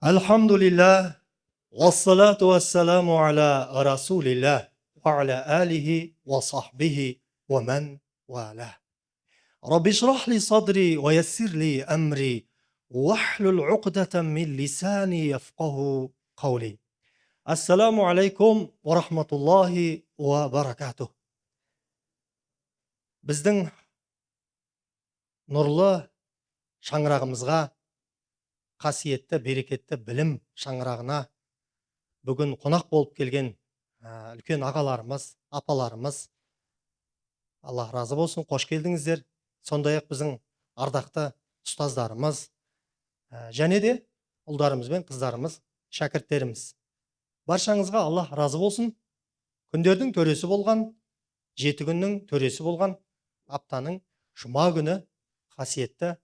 Alhamdulillah, wassalatu wassalamu ala rasulillah wa ala alihi wa sahbihi wa man walah. Rabbi shrah li sadri wa yassir li amri wahlul uqdatan min lisani yafqahu qawli. Assalamu alaikum wa rahmatullahi wa barakatuh. Біздің нұрлы шаңырағымызға, қасиетті, берекетті білім шаңырағына бүгін қонақ болып келген үлкен ағаларымыз, апаларымыз, Аллах разы болсын, қош келдіңіздер. Сондай-ақ біздің ардақты ұстаздарымыз, және де ұлдарымыз бен қыздарымыз, шәкірттеріміз. Баршаңызға Аллах разы болсын. Күндердің төресі болған, 7 күннің төресі болған аптаның жұма күні қасиетті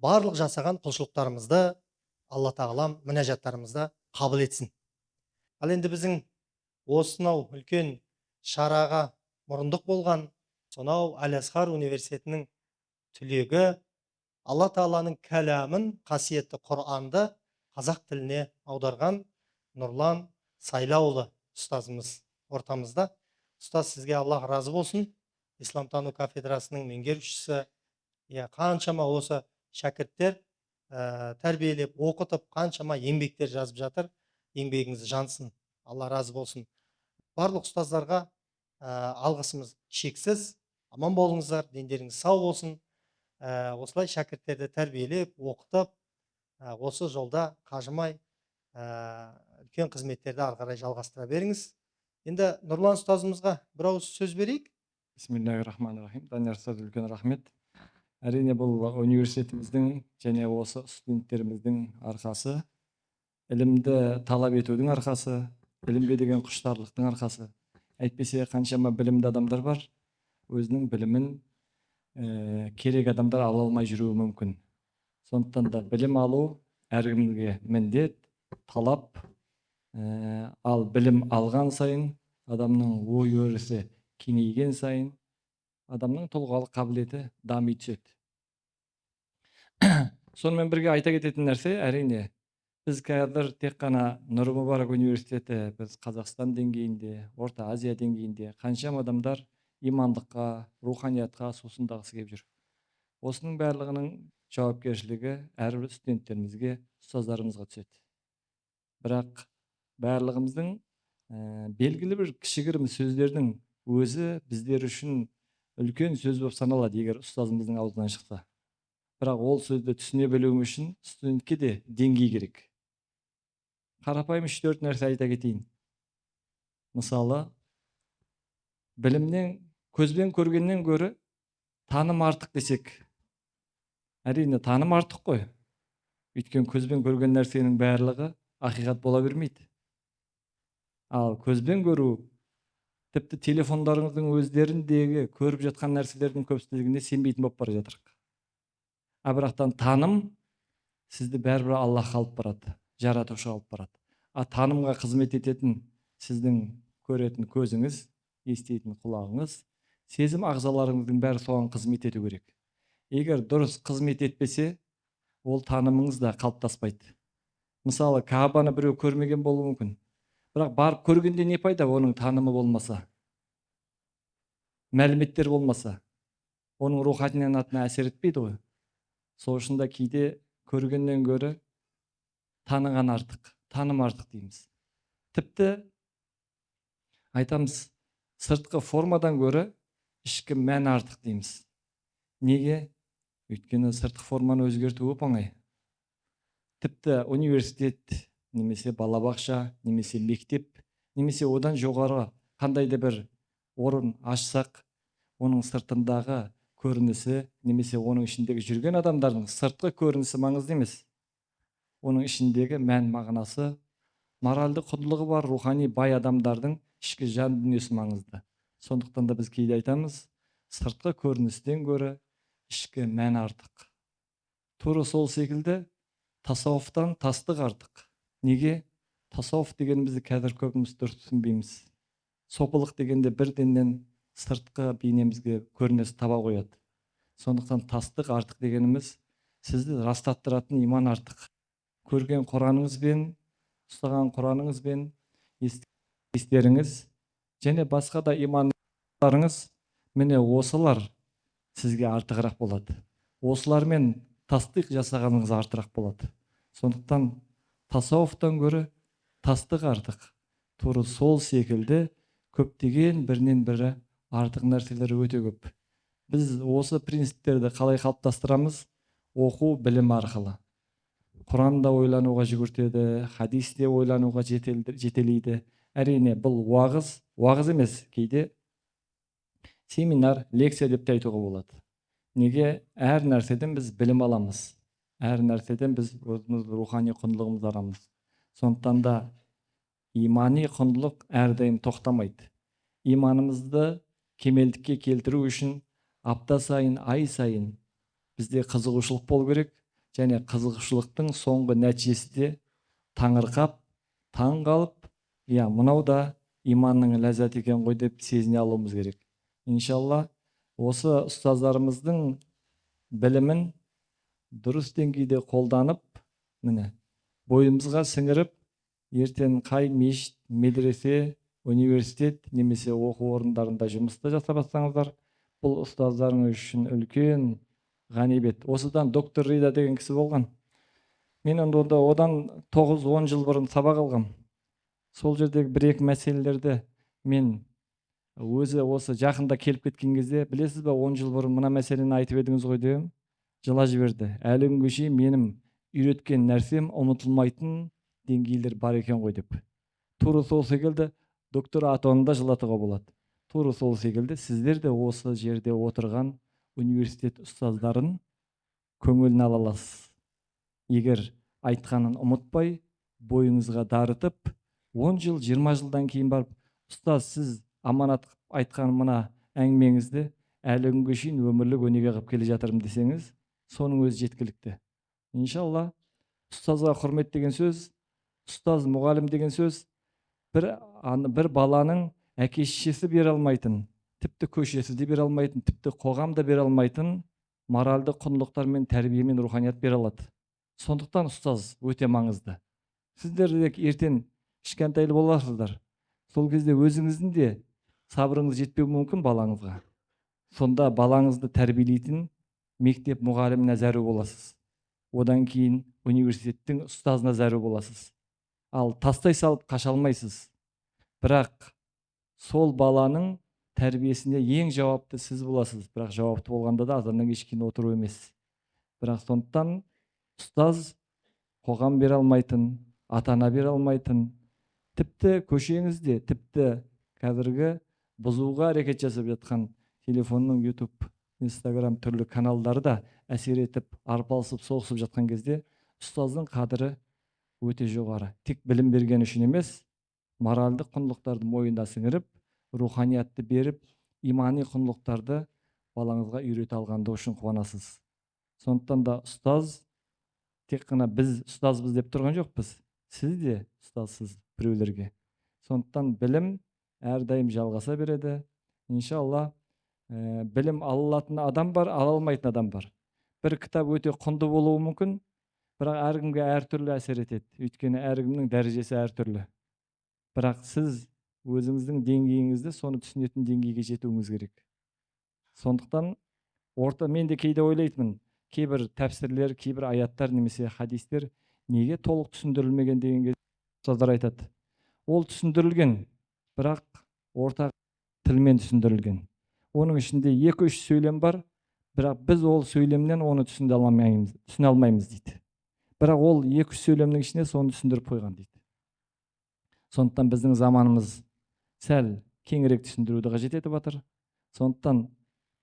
барлық жасаған құлшылықтарымызды Алла тағалам мінәжаттарымызды қабыл етсін. Ал енді біздің осынау үлкен шараға мұрындық болған сонау Әл-Азхар университетінің түлегі, Алла тағаланың кәламын, қасиетті Құранды қазақ тіліне аударған Нұрлан Сайлауұлы ұстазымыз ортамызда. Ұстаз, сізге Аллах разы болсын. Исламтану кафедрасының меңгерушісі, қаншама осы шәкірттер тәрбиелеп, оқытып, қаншама еңбектер жазып жатыр. Еңбегіңіз жансын, Алла разы болсын. Барлық ұстаздарға алғысымыз шексіз. Аман болыңыздар, дендеріңіз сау болсын. Осылай шәкірттерді тәрбиелеп, оқытып, осы жолда қажымай үлкен қызметтерді ары қарай жалғастыра беріңіз. Енді Нұрлан ұстазымызға бір ауыз сөз берейік. Бисмиллахир-рахманир-рахим. Данияр ұстаз, үлкен рахмет. Әрине бұл университетіміздің және осы студенттеріміздің арқасы, ілімді талап етудің арқасы, білімге деген құштарлықтың арқасы. Әйтпесе қаншама білімді адамдар бар, өзінің білімін керек адамдар ала алмай жүруі мүмкін. Сондықтан да білім алу әркімге міндет, талап. Ал білім алған сайын, адамның ой өрісі кеңейген сайын, адамның тұлғалық қабілеті дами түседі. Сонымен бірге айта кететін нәрсе, әрине, біз қазір тек қана Нұр Мүбарак университеті, біз Қазақстан деңгейінде, Орта Азия деңгейінде қаншама адамдар имандыққа, руханиятқа сусындағысы келіп жүр. Осының барлығының жауапкершілігі әрбір студенттерімізге, ұстаздарымызға түседі. Бірақ барлығымыздың белгілі бір кішігірім сөздердің өзі біздер үшін үлкен сөз болып саналады, егер ұстазымыздың аузынан шықса. Бірақ ол сөзді түсіне білуім үшін студентке де деңгей керек. Қарапайым 3-4 нәрсе айта кетейін. Мысалы, білімнен, көзбен көргеннен гөрі таным артық десек. Әрине, таным артық қой. Өйткені көзбен көрген нәрсенің барлығы ақиқат бола бермейді. Ал көзбен көру, тіпті телефондарыңыздың өздеріндегі көріп жатқан нәрселердің көпшілігіне сенбейтін болып бара жатырық. Бірақтан таным сізді бәрібір Аллахқа алып барады, жаратушы алып барады. Танымға қызмет ететін сіздің көретін көзіңіз, еститін құлағыңыз, сезім ағзаларыңыздың бәрі соған қызмет ету керек. Егер дұрыс қызмет етпесе, ол танымыңыз да қалыптаспайды. Мысалы, Каабаны біреу көрмеген болуы мүмкін. Бірақ барып көргенде не пайда, оның танымы болмаса, мәліметтер болмаса, оның руханиятына әсер етпейді ғой. Сол үшін де кейде көргеннен гөрі таныған артық, таным артық дейміз. Тіпті айтамыз, сыртқы формадан гөрі ішкі мән артық дейміз. Неге? Өйткені сыртқы форманы өзгерту оңай. Тіпті университет, немесе балабақша, немесе мектеп, немесе одан жоғары қандай да бір орын ашсақ, оның сыртындағы көрінісі, немесе оның ішіндегі жүрген адамдардың сыртқы көрінісі маңызды емес. Оның ішіндегі мән мағынасы, моральды құндылығы бар рухани бай адамдардың ішкі жан дүниесі маңызды. Сондықтан да біз кейде айтамыз, сыртқы көріністен гөрі ішкі мән артық. Тура сол секілді тасауфтан тастық артық. Неге? Тасауф дегенімізді қазір көбіміз дұрыс түсінбейміз. Сопылық дегенде бірденнен сыртқы бейнемізге көрініс таба қояды. Сондықтан тастық артық дегеніміз сізді растаттыратын иман артық. көрген Құраныңызбен, ұстаған Құраныңызбен, естеріңіз және басқа да имандарыңыз, міне осылар сізге артығырақ болады. Осылармен тастық жасағаныңыз артырақ болады. Сондықтан тасауфтан гөрі тастық артық. Тура сол секілді көптеген бірінен бірі артық нәрселер өте көп. Біз осы принциптерді қалай қалыптастырамыз? Оқу, білім арқылы. Құранда ойлануға жүгіртеді, хадисте ойлануға жетелейді. Әрине, бұл уағыз емес, кейде семинар, лекция деп те айтуға болады. Неге? Әр нәрседен біз білім аламыз. Әр нәрседен біз өзіміз рухани құндылығымызды аламыз. Сондықтан да имани құндылық әрдайым тоқтамайды. Иманымызды кемелдікке келтіру үшін апта сайын, ай сайын бізде қызығушылық болу керек, және қызығушылықтың соңғы нәтижесі де таңырқап, таң қалып, мынау да иманның ләззаты екен ғой деп сезіне алуымыз керек. Иншалла, осы ұстаздарымыздың білімін дұрыс деңгейде қолданып, міне, бойымызға сіңіріп, ертең қай мешіт, медресе, университет немесе оқу орындарында жұмыста жасап бастаңыздар, бұл ұстаздарыңыз үшін үлкен ғанибет. Осыдан доктор Рида деген кісі болған. Мен одан 9-10 жыл бұрын сабақ алғам. Сол жердегі бір-екі мәселелерді мен өзі осы жақында келіп кеткен кезде, білесіз бе, 10 жыл бұрын мына мәселені айтып едіңіз ғой деп жыла жіберді. Әлі күнге шейін менің үйреткен нәрсем ұмытылмайтын деңгейлер бар екен ғой деп. Тура сол секілді доктор атауын да жылатуға болады. Тура сол секілді сіздер де осы жерде отырған университет ұстаздарын көңілін ала аласыз. Егер айтқанын ұмытпай, бойыңызға дарытып, 10 жыл, 20 жылдан кейін барып, ұстаз, сіз аманат айтқан мына әңгімеңізді әлі күнге шейін өмірлік өнеге қылып келе жатырмын десеңіз, соның өзі жеткілікті. Иншалла, ұстазға құрмет деген сөз, ұстаз, мұғалім деген сөз, бір баланың әке-шешесі бере алмайтын, тіпті көшесі де бере алмайтын, тіпті қоғам да бере алмайтын моральды құндылықтар мен тәрбие мен руханият бере алады. Сондықтан ұстаз өте маңызды. Сіздер де ертең кішкентайлы боласыздар. Сол кезде өзіңіздің де сабырыңыз жетпеуі мүмкін балаңызға. Сонда балаңызды тәрбиелейтін мектеп мұғаліміне зәру боласыз. Одан кейін университеттің ұстазына зәру боласыз. Ал тастай салып қаша алмайсыз. Бірақ сол баланың тәрбиесінде ең жауапты сіз боласыз. Бірақ жауапты болғанда да азаннан кешке отыру емес. Бірақ сондықтан ұстаз қоғам бере алмайтын, ата-ана бере алмайтын, тіпті көшеңізде, тіпті қазіргі бұзуға әрекет жасап жатқан телефонның YouTube, Instagram түрлі каналдары да әсер етіп, арпалысып, соғысып жатқан кезде ұстаздың қадірі өте жоғары. Тек білім берген үшін емес, моральдық құндылықтарды мойнына сіңіріп, руханиятты беріп, имани құндылықтарды балаңызға үйрете алғандығы үшін қуанасыз. Сондықтан да ұстаз, тек қана біз ұстазбыз деп тұрған жоқпыз. Сіз де ұстазсыз біреулерге. Сондықтан білім әрдайым жалғаса береді. Иншалла, білім ала алатын адам бар, ала алмайтын адам бар. Бір кітап өте құнды болуы мүмкін, бірақ әркімге әртүрлі әсер етеді. Өйткені әркімнің дәрежесі әртүрлі. Бірақ сіз өзіңіздің деңгейіңізді соны түсінетін деңгейге жетуіңіз керек. Сондықтан мен де кейде ойлайтынмын, кейбір тәпсірлер, кейбір аяттар немесе хадистер неге толық түсіндірілмеген дегенге ұстаздар айтады. Ол түсіндірілген, бірақ ортақ тілмен түсіндірілген. Оның ішінде 2-3 сөйлем бар, бірақ біз ол сөйлемнен оны түсіне алмаймыз дейді. Бірақ ол 2-3 сөйлемнің ішіне соны түсіндіріп қойған дейді. Сондықтан біздің заманымыз сәл кеңірек түсіндіруді қажет етіп жатыр. Сондықтан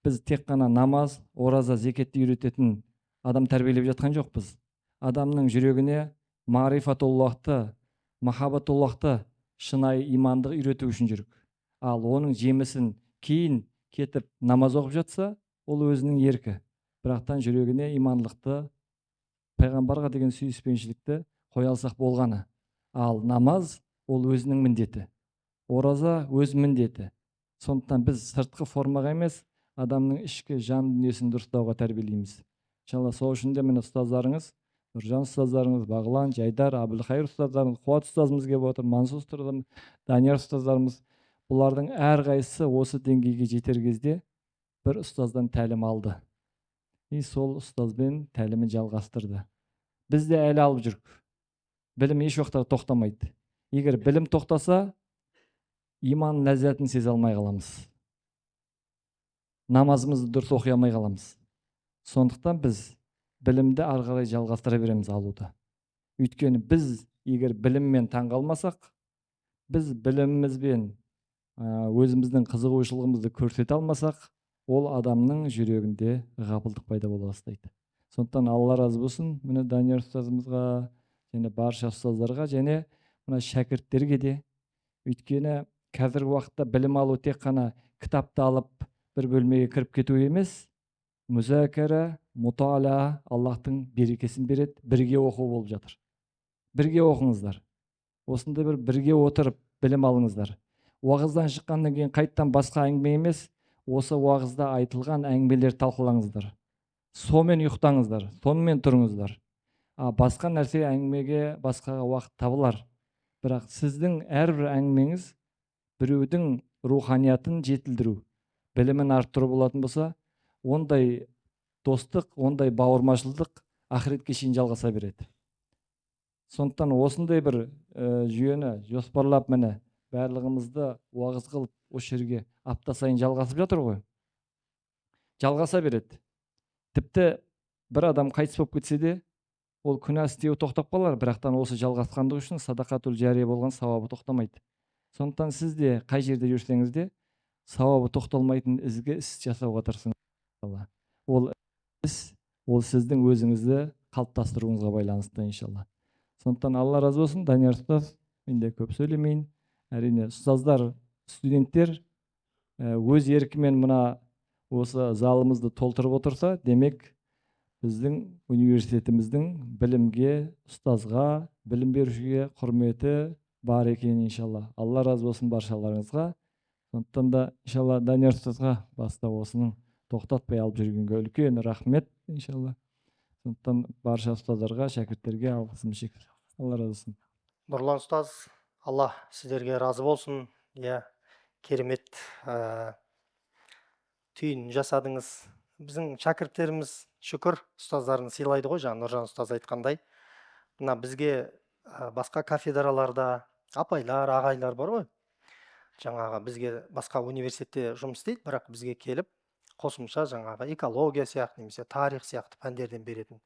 біз тек қана намаз, ораза, зекетті үйрететін адам тәрбиелеп жатқан жоқпыз. Адамның жүрегіне марифатуллахты, махаббатуллахты, шынайы имандық үйрету үшін жүрік. Ал оның жемісін кейін кетіп намаз оқып жатса, ол өзінің еркі. Бірақтан жүрегіне имандылықты, пайғамбарға деген сүйіспеншілікті қоя алсақ болғаны. Ал намаз ол өзінің міндеті. Ораза өз міндеті. Сондықтан біз сыртқы формаға емес, адамның ішкі жан дүниесін дұрыстауға тәрбиелейміз. Иншалла, сол үшін де міне ұстаздарыңыз Нұржан ұстаздарымыз, Бағлан, Жайдар, Абылхайыр ұстаздарымыз, Қуат ұстазымыз келіп отыр, Мансұр ұстаздарымыз, Данияр ұстаздарымыз. Бұлардың әрқайсысы осы деңгейге жетер кезде бір ұстаздан тәлім алды. И сол ұстазбен тәлімін жалғастырды. Біз де әлі алып жүрік. Білім еш уақытта тоқтамайды. Егер білім тоқтаса, иман ләззатын сезе алмай қаламыз. Намазымызды дұрыс оқи алмай қаламыз. Сондықтан біз білімді ары қарай жалғастыра береміз алуды. Өйткені біз егер біліммен таңғалмасақ, біз білімімізбен өзіміздің қызығушылығымызды көрсете алмасақ, ол адамның жүрегінде ғапылдық пайда бола бастайды. Сондықтан Алла разы болсын, міне Данияр ұстазымызға, және барша ұстаздарға, және мына шәкірттерге де. Өйткені қазіргі уақытта білім алу тек қана кітапты алып бір бөлмеге кіріп кету емес, мүзәкәрә, мұтала, Аллахтың берекесін береді, бірге оқу болып жатыр. Бірге оқыңыздар. Осында бірге отырып білім алыңыздар. Уағыздан шыққаннан кейін қайттан басқа әңгіме емес, осы уағызда айтылған әңгімелер талқылаңыздар. Сонымен ұйықтаңыздар, сонымен тұрыңыздар. Басқа нәрсе әңгімеге басқаға уақыт табылар. Бірақ сіздің әрбір әңгімеңіз біреудің руханиятын жетілдіру, білімін арттыру болатын болса, ондай достық, ондай бауырмашылдық ақыретке шейін жалғаса береді. Сондықтан осындай бір жүйені жоспарлап, міне барлығымызды уағыз қылып осы жерге апта сайын жалғасып жатыр ғой. Жалғаса береді. Тіпті бір адам қайтыс болып кетсе де, ол күнә істеуі тоқтап қалар, бірақтан осы жалғасқандығы үшін садақатул жария болған сауабы тоқтамайды. Сондықтан сіз де қай жерде жүрсеңіз де сауабы тоқталмайтын ізгі іс жасауға тырысыңыз. Ол іс, ол сіздің өзіңізді қалыптастыруыңызға байланысты иншалла. Сондықтан Алла разы болсын. Данияр ұстаз, мен де көп сөйлемейін. Әрине ұстаздар, студенттер өз еркімен мына осы залымызды толтырып отырса, демек біздің университетіміздің білімге, ұстазға, білім берушіге құрметі бар екен иншалла. Алла разы болсын баршаларыңызға. Сондықтан да иншалла Данияр ұстазға баста осының тоқтатпай алып жүргенге үлкен рахмет иншалла. Сондықтан барша ұстаздарға, шәкірттерге алғысым шексіз. Алла разы болсын. Нұрлан ұстаз, Алла сіздерге разы болсын. Керемет түйін жасадыңыз. Біздің шәкірттеріміз шүкір ұстаздарын сыйлайды ғой, жаңа Нұржан ұстаз айтқандай. Мына бізге басқа кафедраларда апайлар, ағайлар бар ғой. Жаңағы бізге басқа университетте жұмыс істейді, бірақ бізге келіп қосымша жаңағы экология сияқты, немесе тарих сияқты пәндерден беретін.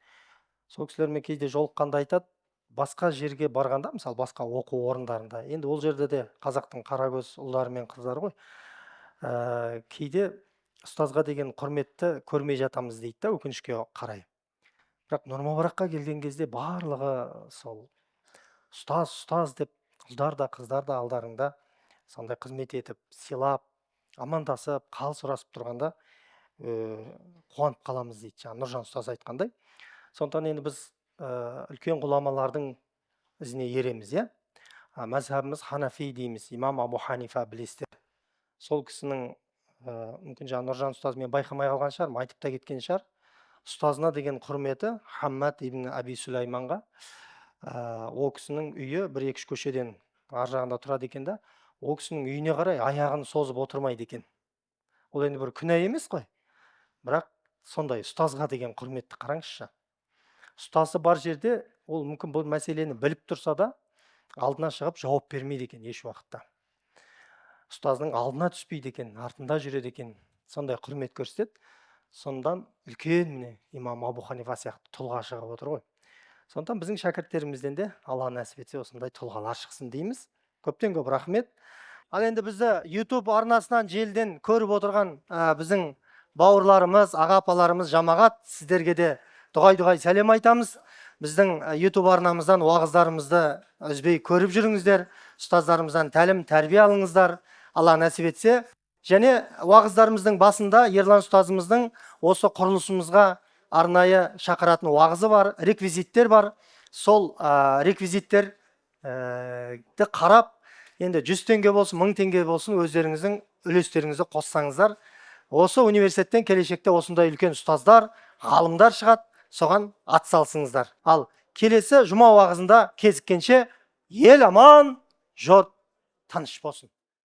Сол кісілермен кейде жолыққанда айтады, басқа жерге барғанда, мысалы басқа оқу орындарында, енді ол жерде де қазақтың қарагөз ұлдары мен қыздары ғой, кейде ұстазға деген құрметті көрмей жатамыз дейді да, өкінішке қарай. Бірақ Нұрмұбараққа келген кезде барлығы сол ұстаз деп, ұлдар да қыздар да алдарыңда сондай қызмет етіп, сыйлап, амандасып, қал сұрасып тұрғанда қуанып қаламыз дейді, жаңа Нұржан ұстаз айтқандай. Сондықтан енді біз үлкен ғұламалардың ізіне ереміз, Мәзһабымыз Ханафи дейміз, имам Абу Ханифа білесіздер. Сол кісінің мүмкін жаңа Нұржан ұстаз мен байқамай қалған шығар, айтып та кеткен шығар, ұстазына деген құрметі Хаммад ибн Аби Сулайманға, ол кісінің үйі бір екі көшеден ар жағында тұрады екен да, ол кісінің үйіне қарай аяғын созып отырмайды екен. Ол енді бір күнә емес қой. Бірақ сондай ұстазға деген құрметті қараңызшы. Ұстазы бар жерде ол мүмкін бұл мәселені біліп тұрса да, алдына шығып жауап бермейді екен еш уақытта. Ұстаздың алдына түспейді екен, артында жүреді екен. Сондай құрмет көрсетеді. Сондан үлкен міне имам Абу Ханифа сияқты тұлға шығып отыр ғой. Сондықтан біздің шәкірттерімізден де Алла нәсіп етсе осындай тұлғалар шықсын дейміз. Көптен көп рахмет. Ал енді бізді YouTube арнасынан желден көріп отырған біздің бауырларымыз, аға-апаларымыз, жамағат, сіздерге де дұғай сәлем айтамыз. Біздің YouTube арнамыздан уағыздарымызды үзбей көріп жүріңіздер. Ұстаздарымыздан тәлім, тәрбие алыңыздар. Алла нәсіп етсе. Және уағыздарымыздың басында Ерлан ұстазымыздың осы құрылысымызға арнайы шақыратын уағызы бар, реквизиттер бар. Сол реквизиттерді қарап, енді 100 теңге болсын, 1000 теңге болсын, өздеріңіздің үлестеріңізді қоссаңыздар, осы университеттен келешекте осындай үлкен ұстаздар, ғалымдар шығады, соған атсалысыңыздар. Ал келесі жұма уағызында кезіккенше ел аман, жұрт тыныш болсын.